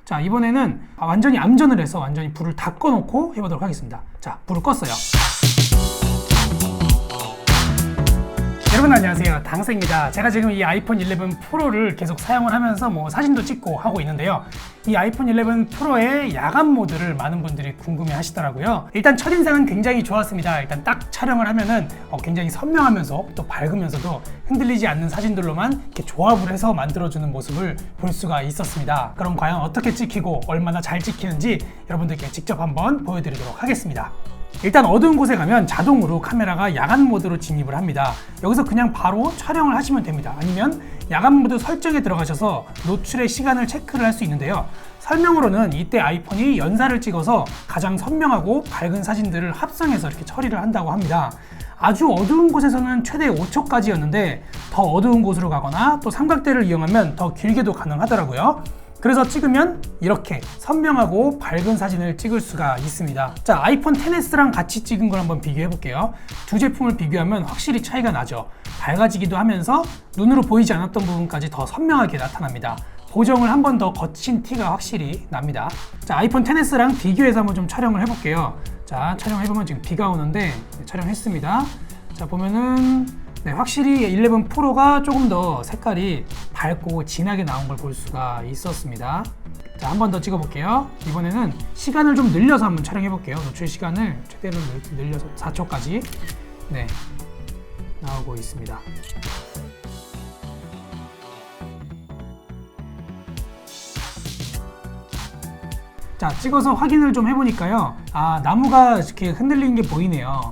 자, 이번에는 완전히 암전을 해서 완전히 불을 다 꺼놓고 해보도록 하겠습니다. 자, 불을 껐어요. 여러분 안녕하세요, 당생입니다. 제가 지금 이 아이폰 11 프로를 계속 사용을 하면서 사진도 찍고 하고 있는데요. 이 아이폰 11 프로의 야간 모드를 많은 분들이 궁금해 하시더라고요. 일단 첫인상은 굉장히 좋았습니다. 일단 딱 촬영을 하면은 굉장히 선명하면서 또 밝으면서도 흔들리지 않는 사진들로만 이렇게 조합을 해서 만들어주는 모습을 볼 수가 있었습니다. 그럼 과연 어떻게 찍히고 얼마나 잘 찍히는지 여러분들께 직접 한번 보여드리도록 하겠습니다. 일단 어두운 곳에 가면 자동으로 카메라가 야간 모드로 진입을 합니다. 여기서 그냥 바로 촬영을 하시면 됩니다. 아니면 야간 모드 설정에 들어가셔서 노출의 시간을 체크를 할 수 있는데요. 설명으로는 이때 아이폰이 연사를 찍어서 가장 선명하고 밝은 사진들을 합성해서 이렇게 처리를 한다고 합니다. 아주 어두운 곳에서는 최대 5초까지였는데 더 어두운 곳으로 가거나 또 삼각대를 이용하면 더 길게도 가능하더라고요. 그래서 찍으면 이렇게 선명하고 밝은 사진을 찍을 수가 있습니다. 자, 아이폰 XS랑 같이 찍은 걸 한번 비교해 볼게요. 두 제품을 비교하면 확실히 차이가 나죠. 밝아지기도 하면서 눈으로 보이지 않았던 부분까지 더 선명하게 나타납니다. 보정을 한 번 더 거친 티가 확실히 납니다. 자, 아이폰 XS랑 비교해서 한번 좀 촬영을 해볼게요. 자, 촬영해보면 지금 비가 오는데 촬영했습니다. 자, 보면은 확실히 11 프로가 조금 더 색깔이 밝고 진하게 나온 걸 볼 수가 있었습니다. 자, 한 번 더 찍어볼게요. 이번에는 시간을 좀 늘려서 한번 촬영해볼게요. 노출 시간을 최대로 늘려서 4초까지 나오고 있습니다. 자, 찍어서 확인을 좀 해보니까요. 나무가 이렇게 흔들리는 게 보이네요.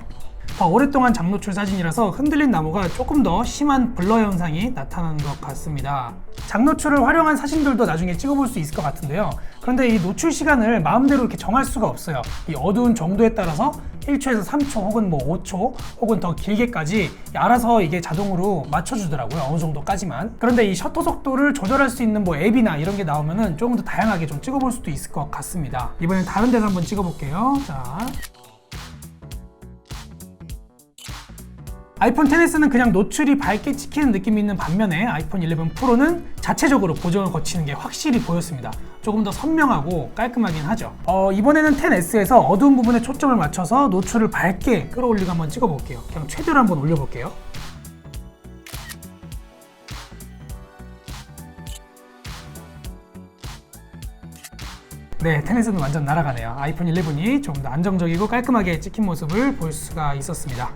더 오랫동안 장노출 사진이라서 흔들린 나무가 조금 더 심한 블러 현상이 나타나는 것 같습니다. 장노출을 활용한 사진들도 나중에 찍어볼 수 있을 것 같은데요. 그런데 이 노출 시간을 마음대로 이렇게 정할 수가 없어요. 이 어두운 정도에 따라서 1초에서 3초 혹은 5초 혹은 더 길게까지 알아서 이게 자동으로 맞춰주더라고요. 어느 정도까지만. 그런데 이 셔터 속도를 조절할 수 있는 앱이나 이런 게 나오면은 조금 더 다양하게 좀 찍어볼 수도 있을 것 같습니다. 이번엔 다른 데서 한번 찍어볼게요. 자. 아이폰 XS는 그냥 노출이 밝게 찍히는 느낌이 있는 반면에 아이폰 11 프로는 자체적으로 보정을 거치는 게 확실히 보였습니다. 조금 더 선명하고 깔끔하긴 하죠. 이번에는 XS에서 어두운 부분에 초점을 맞춰서 노출을 밝게 끌어올리고 한번 찍어볼게요. 그냥 최대로 한번 올려볼게요. 네, XS는 완전 날아가네요. 아이폰 11이 조금 더 안정적이고 깔끔하게 찍힌 모습을 볼 수가 있었습니다.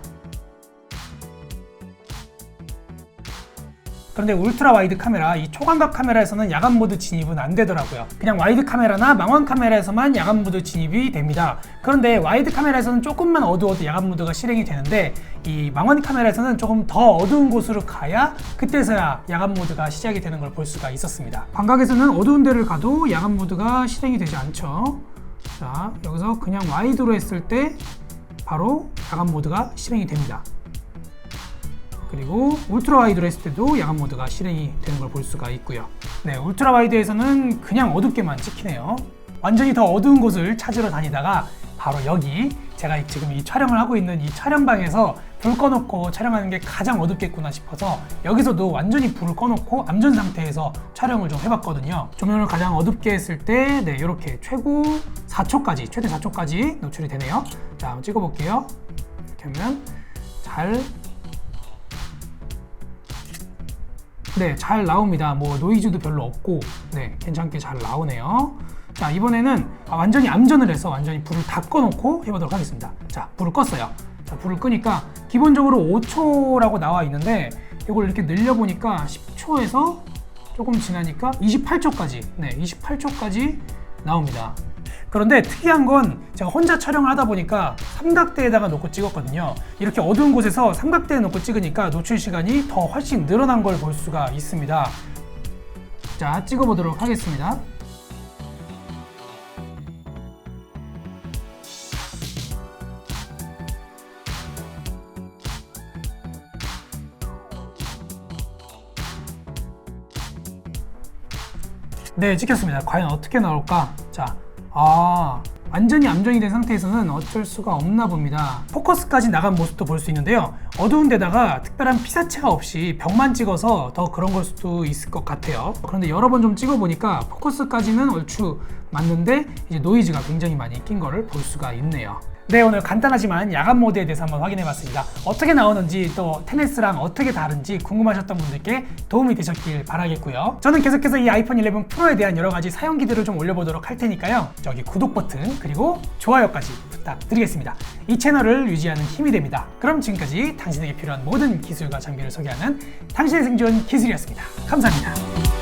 그런데 울트라 와이드 카메라, 이 초광각 카메라에서는 야간 모드 진입은 안 되더라고요. 그냥 와이드 카메라나 망원 카메라에서만 야간 모드 진입이 됩니다. 그런데 와이드 카메라에서는 조금만 어두워도 야간 모드가 실행이 되는데 이 망원 카메라에서는 조금 더 어두운 곳으로 가야 그때서야 야간 모드가 시작이 되는 걸 볼 수가 있었습니다. 광각에서는 어두운 데를 가도 야간 모드가 실행이 되지 않죠. 자, 여기서 그냥 와이드로 했을 때 바로 야간 모드가 실행이 됩니다. 그리고 울트라 와이드로 했을 때도 야간 모드가 실행이 되는 걸 볼 수가 있고요. 네, 울트라 와이드에서는 그냥 어둡게만 찍히네요. 완전히 더 어두운 곳을 찾으러 다니다가 바로 여기 제가 지금 이 촬영을 하고 있는 이 촬영방에서 불 꺼놓고 촬영하는 게 가장 어둡겠구나 싶어서 여기서도 완전히 불을 꺼놓고 암전 상태에서 촬영을 좀 해봤거든요. 조명을 가장 어둡게 했을 때 이렇게 최고 4초까지, 최대 4초까지 노출이 되네요. 자, 한번 찍어볼게요. 이렇게 하면 잘 나옵니다. 노이즈도 별로 없고 괜찮게 잘 나오네요. 자, 이번에는 완전히 암전을 해서 완전히 불을 다 꺼놓고 해보도록 하겠습니다. 자, 불을 껐어요. 자, 불을 끄니까 기본적으로 5초라고 나와 있는데 이걸 이렇게 늘려보니까 10초에서 조금 지나니까 28초까지 28초까지 나옵니다. 그런데 특이한 건 제가 혼자 촬영을 하다 보니까 삼각대에다가 놓고 찍었거든요. 이렇게 어두운 곳에서 삼각대에 놓고 찍으니까 노출 시간이 더 훨씬 늘어난 걸 볼 수가 있습니다. 자, 찍어보도록 하겠습니다. 네, 찍혔습니다. 과연 어떻게 나올까? 자, 완전히 암전이 된 상태에서는 어쩔 수가 없나 봅니다. 포커스까지 나간 모습도 볼 수 있는데요. 어두운 데다가 특별한 피사체가 없이 벽만 찍어서 더 그런 걸 수도 있을 것 같아요. 그런데 여러 번 좀 찍어보니까 포커스까지는 얼추 맞는데 이제 노이즈가 굉장히 많이 낀 거를 볼 수가 있네요. 네, 오늘 간단하지만 야간 모드에 대해서 한번 확인해봤습니다. 어떻게 나오는지 또 10S랑 어떻게 다른지 궁금하셨던 분들께 도움이 되셨길 바라겠고요. 저는 계속해서 이 아이폰 11 프로에 대한 여러 가지 사용기들을 좀 올려보도록 할 테니까요. 저기 구독 버튼 그리고 좋아요까지 부탁드리겠습니다. 이 채널을 유지하는 힘이 됩니다. 그럼 지금까지 당신에게 필요한 모든 기술과 장비를 소개하는 당신의 생존 기술이었습니다. 감사합니다.